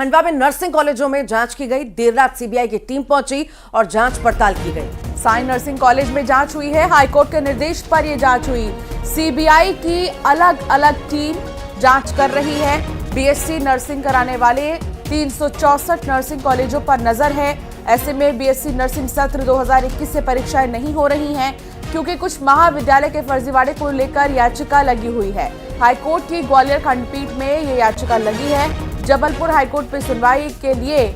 खंडवा में नर्सिंग कॉलेजों में जांच की गई। देर रात सीबीआई की टीम पहुंची और जांच पड़ताल की गई। साई नर्सिंग कॉलेज में जांच हुई है। हाईकोर्ट के निर्देश पर यह जांच हुई। सीबीआई की अलग अलग टीम जांच कर रही है। बीएससी नर्सिंग कराने वाले 364 नर्सिंग कॉलेजों पर नजर है। ऐसे में बीएससी नर्सिंग सत्र 2021 से परीक्षाएं नहीं हो रही हैं क्योंकि कुछ महाविद्यालय के फर्जीवाड़े को लेकर याचिका लगी हुई है। हाईकोर्ट की ग्वालियर खंडपीठ में ये याचिका लगी है। जबलपुर हाईकोर्ट में सुनवाई के लिए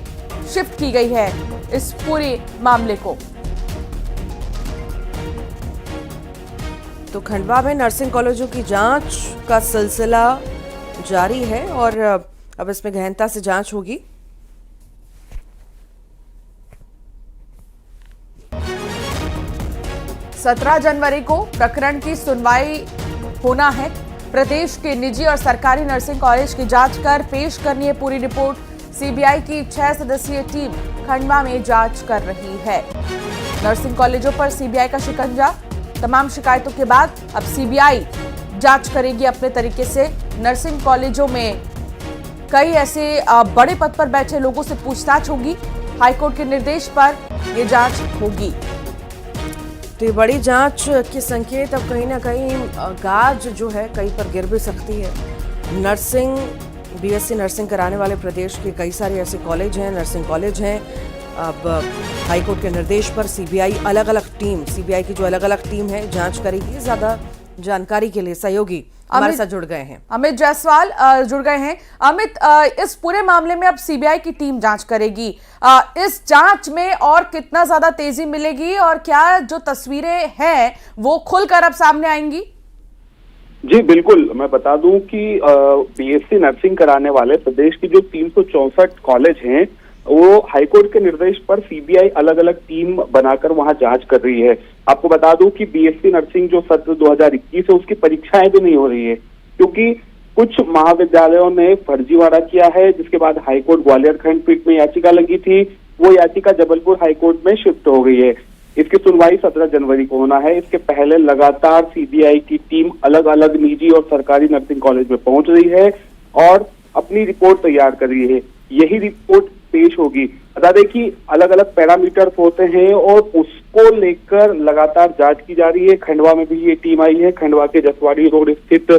शिफ्ट की गई है इस पूरे मामले को। तो खंडवा में नर्सिंग कॉलेजों की जांच का सिलसिला जारी है और अब इसमें गहनता से जांच होगी। सत्रह जनवरी को प्रकरण की सुनवाई होना है। प्रदेश के निजी और सरकारी नर्सिंग कॉलेज की जांच कर पेश करनी है पूरी रिपोर्ट। सीबीआई की 6 सदस्यीय टीम खंडवा में जांच कर रही है। नर्सिंग कॉलेजों पर सीबीआई का शिकंजा। तमाम शिकायतों के बाद अब सीबीआई जांच करेगी अपने तरीके से। नर्सिंग कॉलेजों में कई ऐसे बड़े पद पर बैठे लोगों से पूछताछ होगी। हाईकोर्ट के निर्देश पर यह जांच होगी। तो ये बड़ी जांच के संकेत अब कहीं ना कहीं गाज जो है कहीं पर गिर भी सकती है। नर्सिंग बीएससी नर्सिंग कराने वाले प्रदेश के कई सारे ऐसे कॉलेज हैं, नर्सिंग कॉलेज हैं। अब हाईकोर्ट के निर्देश पर सीबीआई अलग अलग टीम, सीबीआई की जो अलग अलग टीम है जांच करेगी। ज्यादा जानकारी के लिए सहयोगी हमारे साथ जुड़ गए हैं। अमित जायसवाल जुड़ गए हैं। अमित, इस पूरे मामले में अब सीबीआई की टीम जांच करेगी। इस जांच में और कितना ज्यादा तेजी मिलेगी और क्या जो तस्वीरें हैं वो खुलकर अब सामने आएंगी? जी बिल्कुल, मैं बता दूं कि बीएससी नर्सिंग कराने वाले प्रदेश की जो 364 कॉलेज हैं वो हाईकोर्ट के निर्देश पर सीबीआई अलग अलग टीम बनाकर वहां जांच कर रही है। आपको बता दूं कि बीएससी नर्सिंग जो सत्र 2021 है उसकी परीक्षाएं भी नहीं हो रही है क्योंकि कुछ महाविद्यालयों ने फर्जीवाड़ा किया है, जिसके बाद हाईकोर्ट ग्वालियर खंडपीठ में याचिका लगी थी। वो याचिका जबलपुर हाईकोर्ट में शिफ्ट हो गई है। इसकी सुनवाई 17 जनवरी को होना है। इसके पहले लगातार सीबीआई की टीम अलग अलग निजी और सरकारी नर्सिंग कॉलेज में पहुंच रही है और अपनी रिपोर्ट तैयार कर रही है। यही रिपोर्ट पेश होगी। बता दें कि अलग अलग पैरामीटर्स होते हैं और उसको लेकर लगातार जांच की जा रही है। खंडवा में भी ये टीम आई है। खंडवा के जसवाड़ी रोड स्थित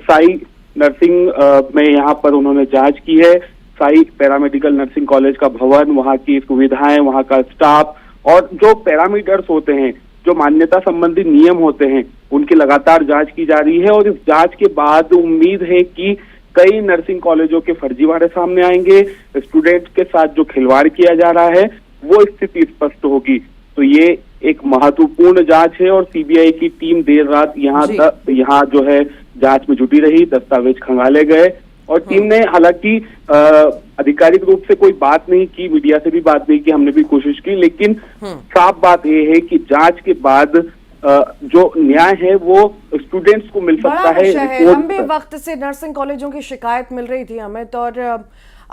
साई नर्सिंग में यहाँ पर उन्होंने जांच की है। साई पैरामेडिकल नर्सिंग कॉलेज का भवन, वहाँ की सुविधाएं, वहाँ का स्टाफ और जो पैरामीटर्स होते हैं, जो मान्यता संबंधी नियम होते हैं, उनकी लगातार जांच की जा रही है। और इस जांच के बाद उम्मीद है कि कई नर्सिंग कॉलेजों के फर्जीवाड़े सामने आएंगे। स्टूडेंट्स के साथ जो खिलवाड़ किया जा रहा है वो स्थिति स्पष्ट होगी। तो ये एक महत्वपूर्ण जांच है और सीबीआई की टीम देर रात यहाँ जो है जांच में जुटी रही। दस्तावेज खंगाले गए और टीम ने हालांकि आधिकारिक रूप से कोई बात नहीं की, मीडिया से भी बात नहीं की, हमने भी कोशिश की, लेकिन साफ बात यह है कि जांच के बाद जो न्याय है वो स्टूडेंट्स को मिल सकता है। लंबे वक्त से नर्सिंग कॉलेजों की शिकायत मिल रही थी हमें, तो और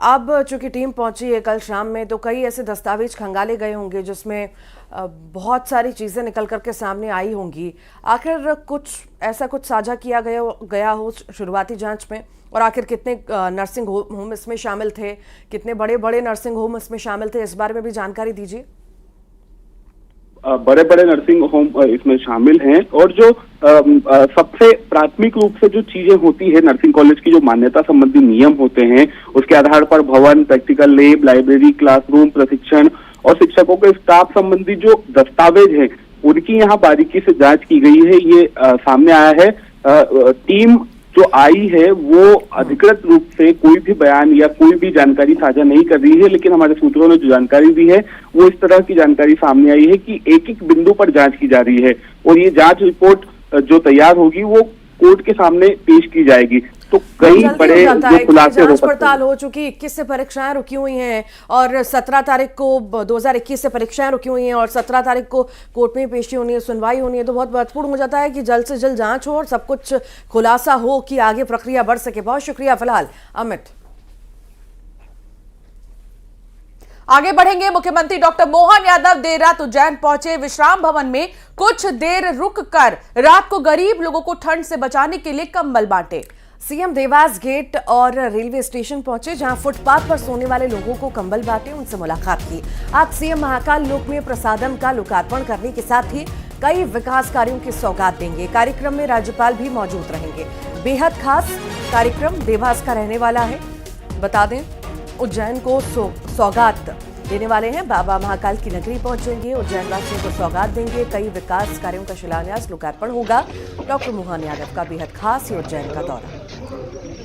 अब चूंकि टीम पहुंची है कल शाम में, तो कई ऐसे दस्तावेज खंगाले गए होंगे जिसमें बहुत सारी चीजें निकल करके सामने आई होंगी। आखिर कुछ ऐसा कुछ साझा किया गया हो शुरुआती जांच में, और आखिर कितने नर्सिंग होम इसमें शामिल थे, कितने बड़े बड़े नर्सिंग होम इसमें शामिल थे, इस बारे में भी जानकारी दीजिए। बड़े बड़े नर्सिंग होम इसमें शामिल हैं और जो सबसे प्राथमिक रूप से जो चीजें होती है नर्सिंग कॉलेज की, जो मान्यता संबंधी नियम होते हैं, उसके आधार पर भवन, प्रैक्टिकल लैब, लाइब्रेरी, क्लासरूम, प्रशिक्षण और शिक्षकों के स्टाफ संबंधी जो दस्तावेज हैं उनकी यहाँ बारीकी से जांच की गई है। ये सामने आया है। टीम जो आई है वो अधिकृत रूप से कोई भी बयान या कोई भी जानकारी साझा नहीं कर रही है, लेकिन हमारे सूत्रों ने जो जानकारी दी है वो इस तरह की जानकारी सामने आई है कि एक एक बिंदु पर जांच की जा रही है और ये जांच रिपोर्ट जो तैयार होगी वो कोर्ट के सामने पेश की जाएगी। तो कई बड़े जो खुलासे हो सकते हैं। पड़ताल हो चुकी, 21 से परीक्षाएं रुकी हुई हैं और 17 तारीख को 2021 से परीक्षाएं रुकी हुई हैं और 17 तारीख को कोर्ट में पेशी होनी है, सुनवाई होनी है। तो बहुत महत्वपूर्ण हो जाता है कि जल्द से जल्द जांच हो और सब कुछ खुलासा हो कि आगे प्रक्रिया बढ़ सके। बहुत शुक्रिया फिलहाल अमित। आगे बढ़ेंगे। मुख्यमंत्री डॉक्टर मोहन यादव देर रात उज्जैन पहुंचे। विश्राम भवन में कुछ देर रुक कर रात को गरीब लोगों को ठंड से बचाने के लिए कंबल बांटे। सीएम देवास गेट और रेलवे स्टेशन पहुंचे, जहां फुटपाथ पर सोने वाले लोगों को कंबल बांटे, उनसे मुलाकात की। आज सीएम महाकाल लोक में प्रसादम का लोकार्पण करने के साथ ही कई विकास कार्यों की सौगात देंगे। कार्यक्रम में राज्यपाल भी मौजूद रहेंगे। बेहद खास कार्यक्रम देवास का रहने वाला है। बता दें, उज्जैन को सौगात देने वाले हैं। बाबा महाकाल की नगरी पहुंचेंगे, उज्जैन वासियों को सौगात देंगे। कई विकास कार्यों का शिलान्यास लोकार्पण होगा। डॉक्टर मोहन यादव का बेहद खास ये उज्जैन का दौरा।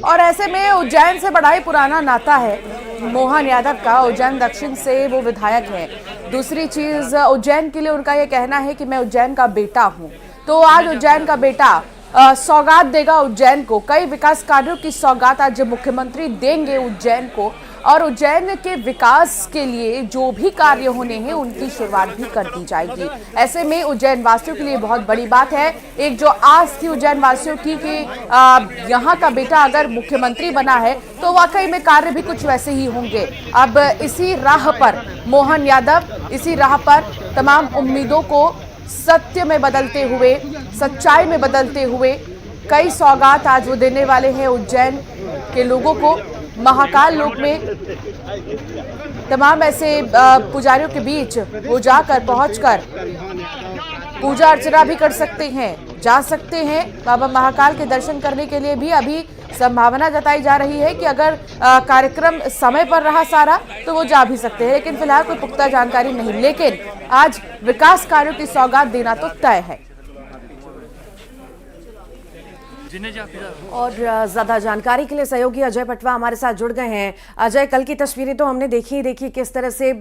और ऐसे में उज्जैन से बड़ा ही पुराना नाता है मोहन यादव का। उज्जैन दक्षिण से वो विधायक है। दूसरी चीज, उज्जैन के लिए उनका ये कहना है कि मैं उज्जैन का बेटा हूं। तो आज उज्जैन का बेटा सौगात देगा उज्जैन को। कई विकास कार्यों की सौगात आज मुख्यमंत्री देंगे उज्जैन को, और उज्जैन के विकास के लिए जो भी कार्य होने हैं उनकी शुरुआत भी कर दी जाएगी। ऐसे में उज्जैन वासियों के लिए बहुत बड़ी बात है। एक जो आस थी उज्जैन वासियों की कि यहाँ का बेटा अगर मुख्यमंत्री बना है तो वाकई में कार्य भी कुछ वैसे ही होंगे। अब इसी राह पर मोहन यादव, इसी राह पर तमाम उम्मीदों को सत्य में बदलते हुए, सच्चाई में बदलते हुए कई सौगात आज वो देने वाले हैं उज्जैन के लोगों को। महाकाल लोक में तमाम ऐसे पुजारियों के बीच वो जाकर पहुंचकर पूजा अर्चना भी कर सकते हैं, जा सकते हैं। बाबा महाकाल के दर्शन करने के लिए भी अभी संभावना जताई जा रही है कि अगर कार्यक्रम समय पर रहा सारा तो वो जा भी सकते हैं, लेकिन फिलहाल कोई पुख्ता जानकारी नहीं। लेकिन आज विकास कार्यों की सौगात देना तो तय है। और ज्यादा जानकारी के लिए सहयोगी अजय पटवा हमारे साथ जुड़ गए हैं। अजय, कल की तस्वीरें तो हमने देखी किस तरह से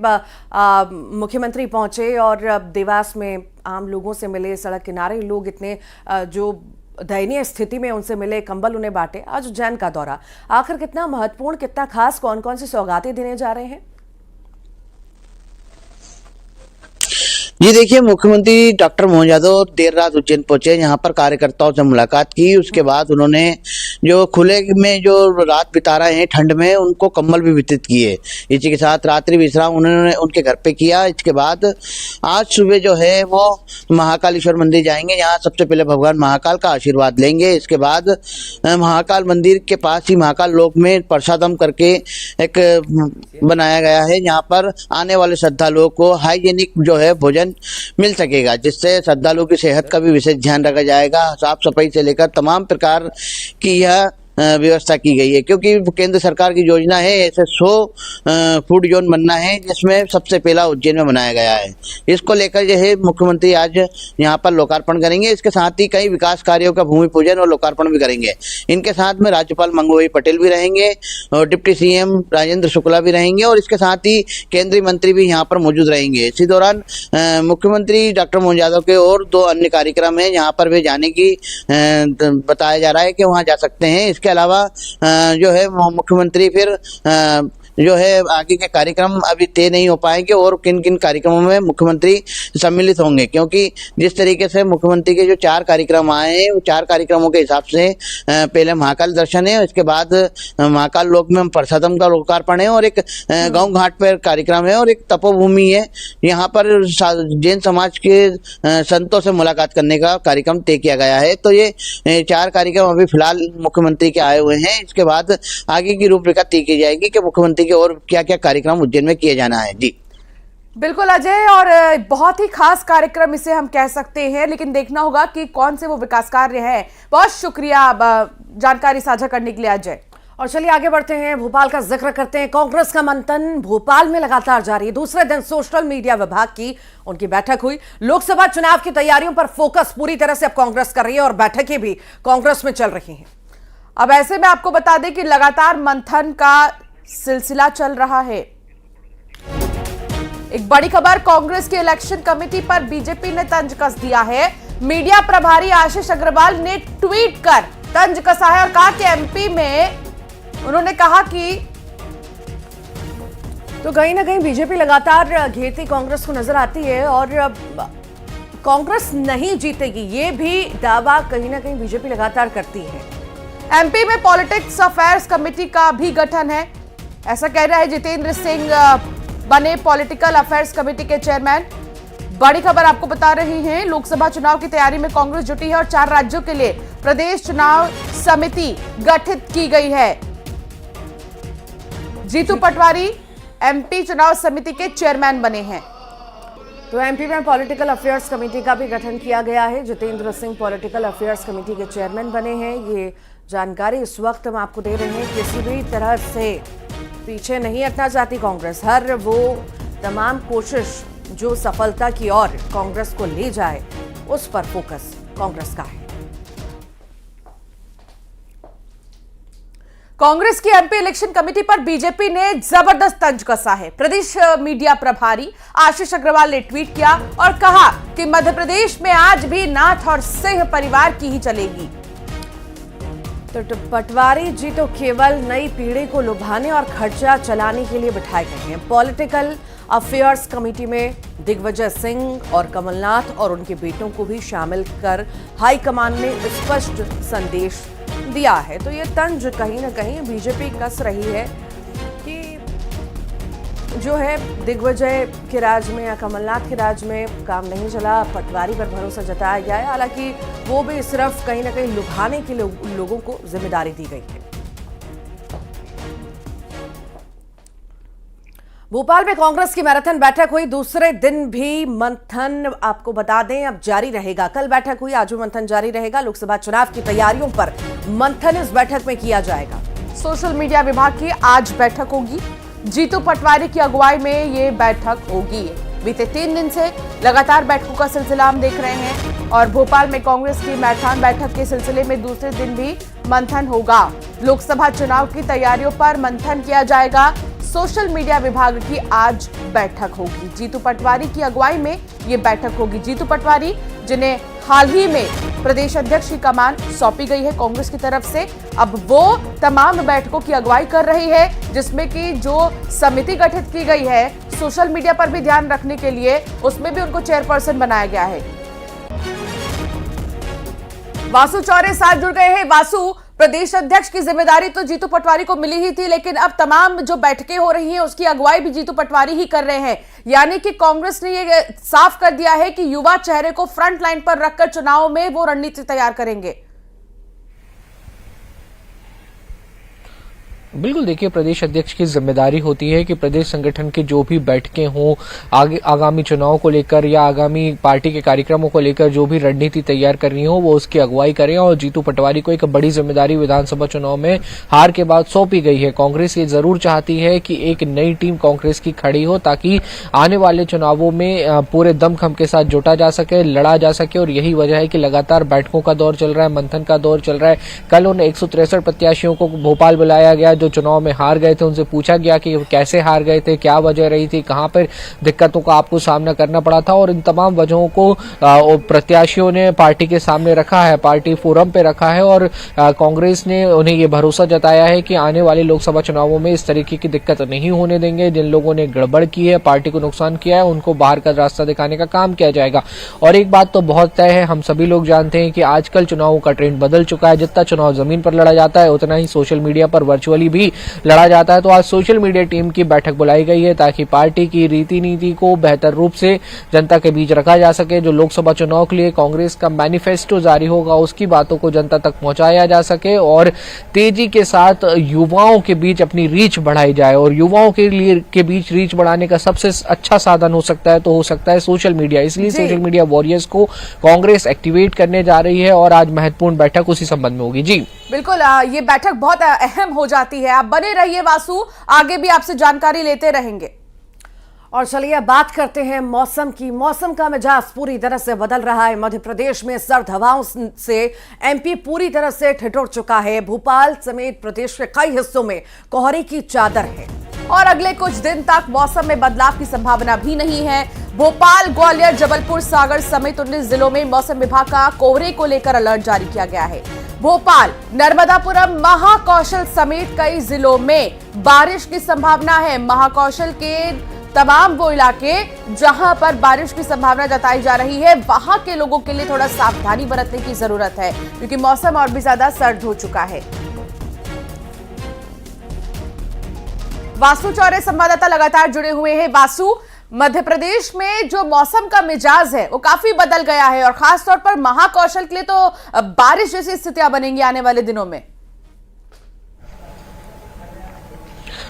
मुख्यमंत्री पहुंचे और देवास में आम लोगों से मिले, सड़क किनारे लोग इतने जो दयनीय स्थिति में उनसे मिले, कंबल उन्हें बांटे। आज उज्जैन का दौरा आखिर कितना महत्वपूर्ण, कितना खास, कौन कौन सी सौगातें देने जा रहे हैं? जी देखिए, मुख्यमंत्री डॉक्टर मोहन यादव देर रात उज्जैन पहुंचे, यहाँ पर कार्यकर्ताओं से मुलाकात की। उसके बाद उन्होंने जो खुले में जो रात बिता रहे हैं ठंड में, उनको कंबल भी वितरित किए। इसी के साथ रात्रि विश्राम उन्होंने उनके घर पे किया। इसके बाद आज सुबह जो है वो महाकालेश्वर मंदिर जाएंगे, यहाँ सबसे पहले भगवान महाकाल का आशीर्वाद लेंगे। इसके बाद महाकाल मंदिर के पास ही महाकाल लोक में प्रसादम करके एक बनाया गया है, यहाँ पर आने वाले श्रद्धालुओं को हाइजेनिक जो है भोजन मिल सकेगा, जिससे श्रद्धालुओं की सेहत का भी विशेष ध्यान रखा जाएगा। साफ सफाई से लेकर तमाम प्रकार की यह व्यवस्था की गई है, क्योंकि केंद्र सरकार की योजना है ऐसे 100 फूड जोन बनना है, जिसमें सबसे पहला उज्जैन में बनाया गया है। इसको लेकर जो है मुख्यमंत्री आज यहाँ पर लोकार्पण करेंगे। इसके साथ ही कई विकास कार्यों का भूमि पूजन और लोकार्पण भी करेंगे। इनके साथ में राज्यपाल मंगू पटेल भी रहेंगे और डिप्टी सीएम राजेंद्र शुक्ला भी रहेंगे, और इसके साथ ही केंद्रीय मंत्री भी यहाँ पर मौजूद रहेंगे। इसी दौरान मुख्यमंत्री डॉक्टर मोहन यादव के और 2 अन्य कार्यक्रम है, यहाँ पर भी जाने की बताया जा रहा है कि वहाँ जा सकते हैं। इसके अलावा जो है मुख्यमंत्री फिर जो है आगे के कार्यक्रम अभी तय नहीं हो पाएंगे और किन किन कार्यक्रमों में मुख्यमंत्री सम्मिलित होंगे, क्योंकि जिस तरीके से मुख्यमंत्री के जो 4 कार्यक्रम आए हैं, वो 4 कार्यक्रमों के हिसाब से पहले महाकाल दर्शन है, उसके बाद महाकाल लोक में प्रसादम का लोकार्पण है, और एक गांव घाट पर कार्यक्रम है, और एक तपोभूमि है। यहाँ पर जैन समाज के संतों से मुलाकात करने का कार्यक्रम तय किया गया है। तो ये 4 कार्यक्रम अभी फिलहाल मुख्यमंत्री के आए हुए हैं। इसके बाद आगे की रूपरेखा तय की जाएगी कि मुख्यमंत्री और क्या क्या कार्यक्रम उज्जैन में किए जाना है। जी बिल्कुल अजय, और बहुत ही खास कार्यक्रम इसे हम कह सकते हैं, लेकिन देखना होगा कि कौन से वो विकास कार्य है। बहुत शुक्रिया जानकारी साझा करने के लिए अजय। और चलिए आगे बढ़ते हैं, भोपाल का जिक्र करते हैं। कांग्रेस का मंथन भोपाल में लगातार जारी है। दूसरे दिन सोशल मीडिया विभाग की उनकी बैठक हुई। लोकसभा चुनाव की तैयारियों पर फोकस पूरी तरह से अब कांग्रेस कर रही है और बैठकें भी कांग्रेस में चल रही हैं। अब ऐसे में आपको बता दें कि लगातार मंथन का सिलसिला चल रहा है। एक बड़ी खबर, कांग्रेस की इलेक्शन कमेटी पर बीजेपी ने तंज कस दिया है। मीडिया प्रभारी आशीष अग्रवाल ने ट्वीट कर तंज कसा है और कहा कि एमपी में उन्होंने कहा कि तो कहीं ना कहीं बीजेपी लगातार घेरती कांग्रेस को नजर आती है और कांग्रेस नहीं जीतेगी, ये भी दावा कहीं ना कहीं बीजेपी लगातार करती है। एमपी में पॉलिटिक्स अफेयर्स कमेटी का भी गठन है, ऐसा कह रहा है जितेंद्र सिंह बने पॉलिटिकल अफेयर्स कमेटी के चेयरमैन। बड़ी खबर आपको बता रही हैं, लोकसभा चुनाव की तैयारी में कांग्रेस जुटी है और 4 राज्यों के लिए प्रदेश चुनाव समिति गठित की गई है। जीतू पटवारी एमपी चुनाव समिति के चेयरमैन बने हैं। तो एमपी में पॉलिटिकल अफेयर्स कमेटी का भी गठन किया गया है। Jitendra Singh political affairs committee के चेयरमैन बने हैं। ये जानकारी इस वक्त हम आपको दे रहे हैं। किसी भी तरह से पीछे नहीं हटना चाहती कांग्रेस। हर वो तमाम कोशिश जो सफलता की ओर कांग्रेस को ले जाए, उस पर फोकस कांग्रेस का है। कांग्रेस की एमपी इलेक्शन कमेटी पर बीजेपी ने जबरदस्त तंज कसा है। प्रदेश मीडिया प्रभारी आशीष अग्रवाल ने ट्वीट किया और कहा कि मध्य प्रदेश में आज भी नाथ और सिंह परिवार की ही चलेगी। तो पटवारी जी तो केवल नई पीढ़ी को लुभाने और खर्चा चलाने के लिए बिठाए गए हैं। पॉलिटिकल अफेयर्स कमेटी में दिग्विजय सिंह और कमलनाथ और उनके बेटों को भी शामिल कर हाईकमान ने स्पष्ट संदेश दिया है। तो ये तंज कहीं ना कहीं बीजेपी कस रही है कि जो है दिग्विजय के राज में या कमलनाथ के राज में काम नहीं चला, पटवारी पर भरोसा जताया गया है। हालांकि वो भी सिर्फ कहीं ना कहीं लुभाने के लिए लोगों को जिम्मेदारी दी गई है। भोपाल में कांग्रेस की मैराथन बैठक हुई। दूसरे दिन भी मंथन आपको बता दें अब जारी रहेगा। कल बैठक हुई, आज मंथन जारी रहेगा। लोकसभा चुनाव की तैयारियों पर मंथन इस बैठक में किया जाएगा। सोशल मीडिया विभाग की आज बैठक होगी। जीतू पटवारी की अगुवाई में ये बैठक होगी। बीते 3 दिन से लगातार बैठकों का सिलसिला हम देख रहे हैं और भोपाल में कांग्रेस की मैराथन बैठक के सिलसिले में दूसरे दिन भी मंथन होगा। लोकसभा चुनाव की तैयारियों पर मंथन किया जाएगा। सोशल मीडिया विभाग की आज बैठक होगी। जीतू पटवारी की अगुवाई में ये बैठक होगी। जीतू पटवारी जिन्हें हाल ही में प्रदेश अध्यक्ष की कमान सौंपी गई है कांग्रेस की तरफ से, अब वो तमाम बैठकों की अगुवाई कर रही है, जिसमें कि जो समिति गठित की गई है सोशल मीडिया पर भी ध्यान रखने के लिए, उसमें भी उनको चेयरपर्सन बनाया गया है। वासु चौरे साथ जुड़ गए हैं। वासु, प्रदेश अध्यक्ष की जिम्मेदारी तो जीतू पटवारी को मिली ही थी, लेकिन अब तमाम जो बैठकें हो रही हैं उसकी अगुवाई भी जीतू पटवारी ही कर रहे हैं। यानी कि कांग्रेस ने ये साफ कर दिया है कि युवा चेहरे को फ्रंट लाइन पर रखकर चुनाव में वो रणनीति तैयार करेंगे। बिल्कुल, देखिए प्रदेश अध्यक्ष की जिम्मेदारी होती है कि प्रदेश संगठन की जो भी बैठकें हों, आगामी चुनाव को लेकर या आगामी पार्टी के कार्यक्रमों को लेकर जो भी रणनीति तैयार करनी हो वो उसकी अगुवाई करें। और जीतू पटवारी को एक बड़ी जिम्मेदारी विधानसभा चुनाव में हार के बाद सौंपी गई है। कांग्रेस ये जरूर चाहती है कि एक नई टीम कांग्रेस की खड़ी हो ताकि आने वाले चुनावों में पूरे दमखम के साथ जुटा जा सके, लड़ा जा सके। और यही वजह है कि लगातार बैठकों का दौर चल रहा है, मंथन का दौर चल रहा है। कल उन 163 प्रत्याशियों को भोपाल बुलाया गया जो चुनाव में हार गए थे। उनसे पूछा गया कि कैसे हार गए थे, क्या वजह रही थी, कहां पर दिक्कतों का आपको सामना करना पड़ा था। और इन तमाम वजहों को प्रत्याशियों ने पार्टी के सामने रखा है, पार्टी फोरम पे रखा है। और कांग्रेस ने उन्हें ये भरोसा जताया है कि आने वाले लोकसभा चुनावों में इस तरीके की दिक्कत नहीं होने देंगे। जिन लोगों ने गड़बड़ की है, पार्टी को नुकसान किया है, उनको बाहर का रास्ता दिखाने का काम किया जाएगा। और एक बात तो बहुत तय है, हम सभी लोग जानते हैं कि आजकल चुनावों का ट्रेंड बदल चुका है। जितना चुनाव जमीन पर लड़ा जाता है उतना ही सोशल मीडिया पर वर्चुअली भी लड़ा जाता है। तो आज सोशल मीडिया टीम की बैठक बुलाई गई है ताकि पार्टी की रीति नीति को बेहतर रूप से जनता के बीच रखा जा सके। जो लोकसभा चुनाव के लिए कांग्रेस का मैनिफेस्टो जारी होगा उसकी बातों को जनता तक पहुंचाया जा सके और तेजी के साथ युवाओं के बीच अपनी रीच बढ़ाई जाए। और युवाओं के बीच रीच बढ़ाने का सबसे अच्छा साधन हो सकता है सोशल मीडिया। इसलिए सोशल मीडिया वॉरियर्स को कांग्रेस एक्टिवेट करने जा रही है और आज महत्वपूर्ण बैठक उसी संबंध में होगी। जी बिल्कुल, ये बैठक बहुत अहम हो जाती है। आप बने रहिए वासु, आगे भी आपसे जानकारी लेते रहेंगे। और चलिए अब बात करते हैं मौसम की। मौसम का मिजाज पूरी तरह से बदल रहा है। मध्य प्रदेश में सर्द हवाओं से एमपी पूरी तरह से ठिठुर चुका है। भोपाल समेत प्रदेश के कई हिस्सों में कोहरे की चादर है और अगले कुछ दिन तक मौसम में बदलाव की संभावना भी नहीं है। भोपाल, ग्वालियर, जबलपुर, सागर समेत 19 जिलों में मौसम विभाग का कोहरे को लेकर अलर्ट जारी किया गया है। भोपाल, नर्मदापुरम, महाकौशल समेत कई जिलों में बारिश की संभावना है। महाकौशल के तमाम वो इलाके जहां पर बारिश की संभावना जताई जा रही है, वहां के लोगों के लिए थोड़ा सावधानी बरतने की जरूरत है क्योंकि मौसम और भी ज्यादा सर्द हो चुका है। वासु चौरे संवाददाता लगातार जुड़े हुए हैं। वासु, मध्य प्रदेश में जो मौसम का मिजाज है वो काफी बदल गया है और खासतौर पर महाकौशल के लिए तो बारिश जैसी स्थितियां बनेंगी आने वाले दिनों में।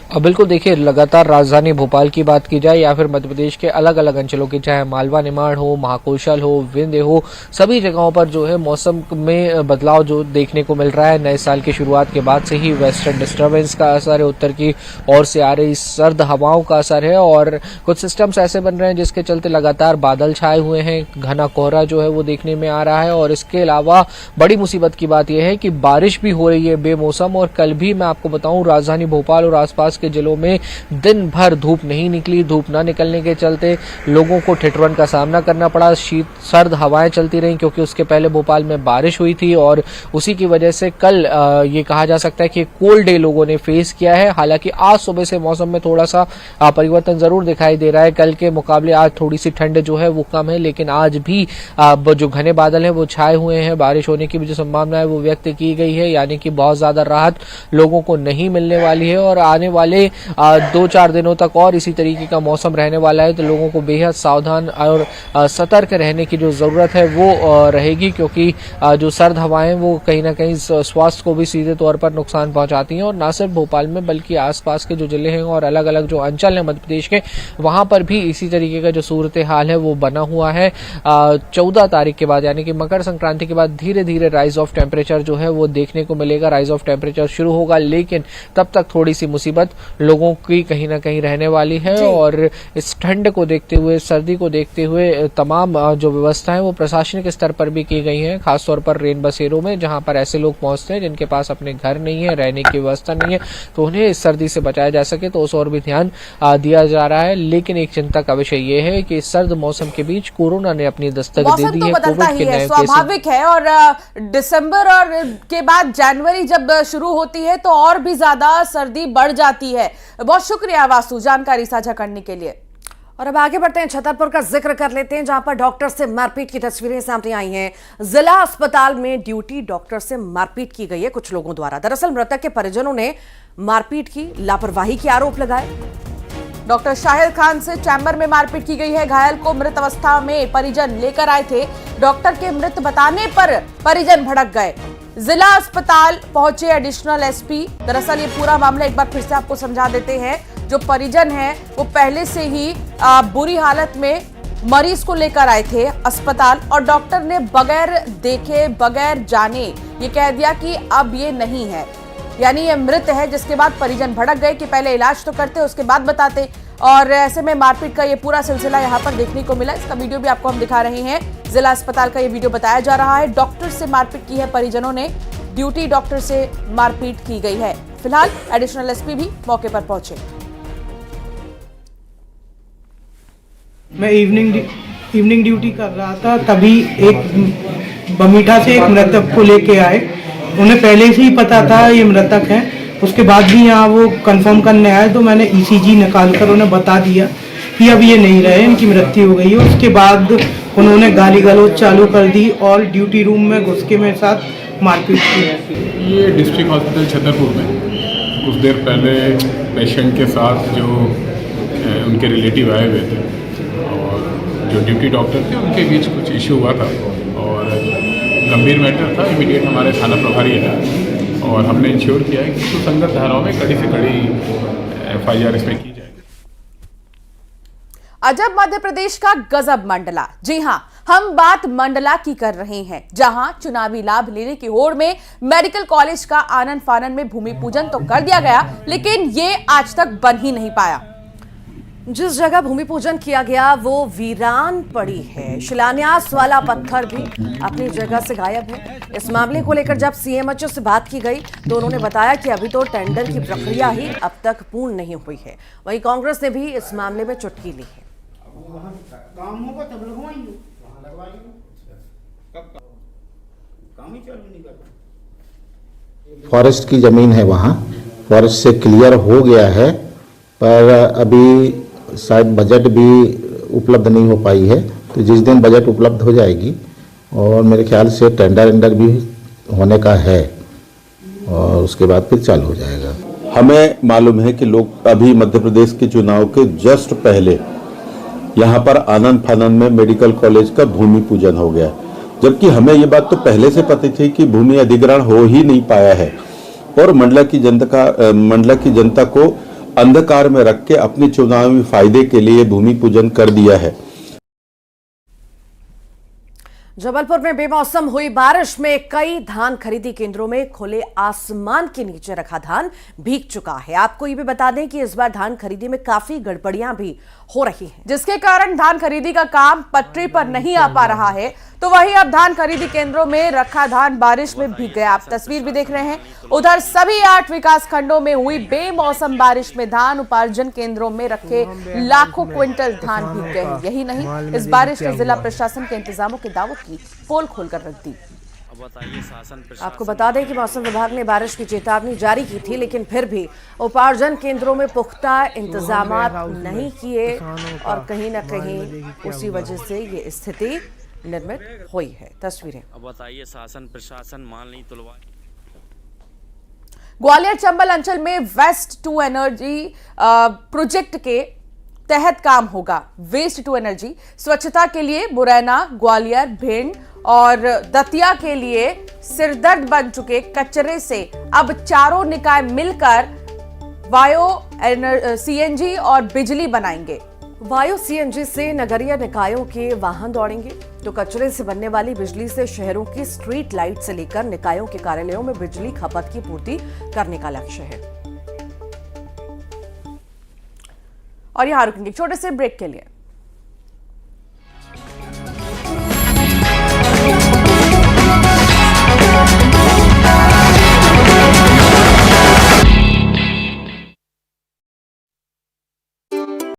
अब बिल्कुल देखिए, लगातार राजधानी भोपाल की बात की जाए या फिर मध्य प्रदेश के अलग अलग अंचलों की, चाहे मालवा निमाड़ हो, महाकौशल हो, विंध्य हो, सभी जगहों पर जो है मौसम में बदलाव जो देखने को मिल रहा है। नए साल की शुरुआत के बाद से ही वेस्टर्न डिस्टर्बेंस का असर है, उत्तर की ओर से आ रही सर्द हवाओं का असर है और कुछ सिस्टम्स ऐसे बन रहे हैं जिसके चलते लगातार बादल छाए हुए हैं, घना कोहरा जो है वो देखने में आ रहा है। और इसके अलावा बड़ी मुसीबत की बात यह है कि बारिश भी हो रही है बेमौसम। और कल भी मैं आपको बताऊं, राजधानी भोपाल और आसपास के जिलों में दिन भर धूप नहीं निकली। धूप न निकलने के चलते लोगों को ठिठुरन का सामना करना पड़ा, शीत सर्द हवाएं चलती रहीं क्योंकि उसके पहले भोपाल में बारिश हुई थी और उसी की वजह से कल ये कहा जा सकता है कि कोल्ड डे लोगों ने फेस किया है। हालांकि आज सुबह से मौसम में थोड़ा सा परिवर्तन जरूर दिखाई दे रहा है। कल के मुकाबले आज थोड़ी सी ठंड जो है वो कम है, लेकिन आज भी जो घने बादल हैं वो छाए हुए हैं। बारिश होने की भी जो संभावना है वो व्यक्त की गई है, यानी कि बहुत ज्यादा राहत लोगों को नहीं मिलने वाली है और आने वाले 2-4 दिनों तक और इसी तरीके का मौसम रहने वाला है। तो लोगों को बेहद सावधान और सतर्क रहने की जो जरूरत है वो रहेगी, क्योंकि जो सर्द हवाएं वो कहीं ना कहीं स्वास्थ्य को भी सीधे तौर पर नुकसान पहुंचाती हैं। और न सिर्फ भोपाल में बल्कि आसपास के जो जिले हैं और अलग अलग जो अंचल हैं मध्य प्रदेश के, वहां पर भी इसी तरीके का जो सूरत हाल है वो बना हुआ है। 14 तारीख के बाद यानी कि मकर संक्रांति के बाद धीरे धीरे राइज ऑफ टेम्परेचर जो है वो देखने को मिलेगा। राइज ऑफ टेम्परेचर शुरू होगा, लेकिन तब तक थोड़ी सी मुसीबत लोगों की कहीं ना कहीं रहने वाली है। और इस ठंड को देखते हुए, सर्दी को देखते हुए तमाम जो व्यवस्थाएं वो प्रशासनिक स्तर पर भी की गई हैं, खासतौर पर रेन बसेरों में, जहां पर ऐसे लोग पहुंचते हैं जिनके पास अपने घर नहीं है, रहने की व्यवस्था नहीं है, तो उन्हें इस सर्दी से बचाया जा सके तो उस और भी ध्यान दिया जा रहा है। लेकिन एक चिंता का विषय ये है कि सर्द मौसम के बीच कोरोना ने अपनी दस्तक दे दी है। कोविड के नए स्वाभाविक है और दिसंबर और के बाद जनवरी जब शुरू होती है तो और भी ज्यादा सर्दी बढ़ जाती है। बहुत शुक्रिया वासु जानकारी साझा करने के लिए। और अब आगे बढ़ते हैं, छतरपुर का जिक्र कर लेते हैं जहां पर डॉक्टर से मारपीट की तस्वीरें सामने आई हैं। जिला अस्पताल में ड्यूटी डॉक्टर से मारपीट की गई है कुछ लोगों द्वारा। दरअसल मृतक के परिजनों ने मारपीट की लापरवाही के आरोप लगाए। डॉक्टर शाहिद खान से चैम्बर में मारपीट की गई है। घायल को मृत अवस्था में परिजन लेकर आए थे। डॉक्टर के मृत बताने पर परिजन भड़क गए। जिला अस्पताल पहुंचे एडिशनल एसपी। दरअसल ये पूरा मामला एक बार फिर से आपको समझा देते हैं। जो परिजन है वो पहले से ही बुरी हालत में मरीज को लेकर आए थे अस्पताल और डॉक्टर ने बगैर देखे बगैर जाने ये कह दिया कि अब ये नहीं है, यानी ये मृत है। जिसके बाद परिजन भड़क गए कि पहले इलाज तो करते उसके बाद बताते। और ऐसे में मारपीट का ये पूरा सिलसिला यहाँ पर देखने को मिला। इसका वीडियो भी आपको हम दिखा रहे हैं। जिला अस्पताल का ये वीडियो बताया जा रहा है। डॉक्टर से मारपीट की है परिजनों ने, ड्यूटी डॉक्टर से मारपीट की गई है। फिलहाल एडिशनल एसपी भी मौके पर पहुंचे। मैं इवनिंग ड्यूटी कर रहा था, तभी एक बमीठा से एक मृतक को लेके आए। उन्हें पहले से ही पता था ये मृतक है। उसके बाद भी यहाँ वो कंफर्म करने आए तो मैंने ईसीजी निकाल कर उन्हें बता दिया कि अब ये नहीं रहे, इनकी मृत्यु हो गई है। उसके बाद उन्होंने गाली गलौज चालू कर दी और ड्यूटी रूम में घुस के मेरे साथ मारपीट की। ये डिस्ट्रिक्ट हॉस्पिटल छतरपुर में कुछ देर पहले पेशेंट के साथ जो उनके रिलेटिव आए हुए थे और जो ड्यूटी डॉक्टर थे उनके बीच कुछ इशू हुआ था और गंभीर मैटर था। इमीडिएट हमारे थाना प्रभारी है और हमने इंश्योर किया है कि सुसंगत धाराओं में कड़ी से कड़ी FIR इसमें की जाएगी। अजब मध्य प्रदेश का गजब मंडला। जी हां, हम बात मंडला की कर रहे हैं, जहां चुनावी लाभ लेने की होड़ में मेडिकल कॉलेज का आनन फानन में भूमि पूजन तो कर दिया गया, लेकिन ये आज तक बन ही नहीं पाया। जिस जगह भूमि पूजन किया गया वो वीरान पड़ी है। शिलान्यास वाला पत्थर भी अपनी जगह से गायब है। इस मामले को लेकर जब सीएमएचओ से बात की गई तो उन्होंने बताया कि अभी तो टेंडर की प्रक्रिया ही अब तक पूर्ण नहीं हुई है। वहीं कांग्रेस ने भी इस मामले में चुटकी ली है। फॉरेस्ट की जमीन है, वहाँ फॉरेस्ट से क्लियर हो गया है, पर अभी शायद बजट भी उपलब्ध नहीं हो पाई है। तो जिस दिन बजट उपलब्ध हो जाएगी और मेरे ख्याल से टेंडर भी होने का है और उसके बाद फिर चालू हो जाएगा। हमें मालूम है कि लोग अभी मध्य प्रदेश के चुनाव के जस्ट पहले यहाँ पर आनंद फानंद में मेडिकल कॉलेज का भूमि पूजन हो गया, जबकि हमें ये बात तो पहले से पता थी कि भूमि अधिग्रहण हो ही नहीं पाया है और मंडला की जनता को अंधकार में रख के अपने चुनावी फायदे के लिए भूमि पूजन कर दिया है। जबलपुर में बेमौसम हुई बारिश में कई धान खरीदी केंद्रों में खुले आसमान के नीचे रखा धान भीग चुका है। आपको ये भी बता दें कि इस बार धान खरीदी में काफी गड़बड़ियां भी हो रही हैं, जिसके कारण धान खरीदी का काम पटरी पर नहीं आ पा रहा है। तो वहीं अब धान खरीदी केंद्रों में रखा धान बारिश में भीग गया। आप तस्वीर भी देख रहे हैं। उधर सभी 8 विकास खंडों में हुई बेमौसम बारिश में धान उपार्जन केंद्रों में रखे लाखों क्विंटल धान भीग गए। यही नहीं, इस बारिश ने जिला प्रशासन के इंतजामों की दावत की पोल खोलकर रख दी। आपको बता दें कि मौसम विभाग ने बारिश की चेतावनी जारी की थी, लेकिन फिर भी उपार्जन केंद्रों में पुख्ता इंतजाम नहीं किए और कहीं न कहीं उसी वजह से ये स्थिति निर्मित हुई है। तस्वीरें अब बताइए, शासन प्रशासन मान नहीं तुलवा। ग्वालियर चंबल अंचल में वेस्ट टू एनर्जी प्रोजेक्ट के तहत काम होगा। वेस्ट टू एनर्जी स्वच्छता के लिए मुरैना, ग्वालियर, भिंड और दतिया के लिए सिरदर्द बन चुके कचरे से अब चारों निकाय मिलकर वायो सीएनजी और बिजली बनाएंगे। वायु सीएनजी से नगरीय निकायों के वाहन दौड़ेंगे, तो कचरे से बनने वाली बिजली से शहरों की स्ट्रीट लाइट से लेकर निकायों के कार्यालयों में बिजली खपत की पूर्ति करने का लक्ष्य है। और यहां रुकेंगे छोटे से ब्रेक के लिए।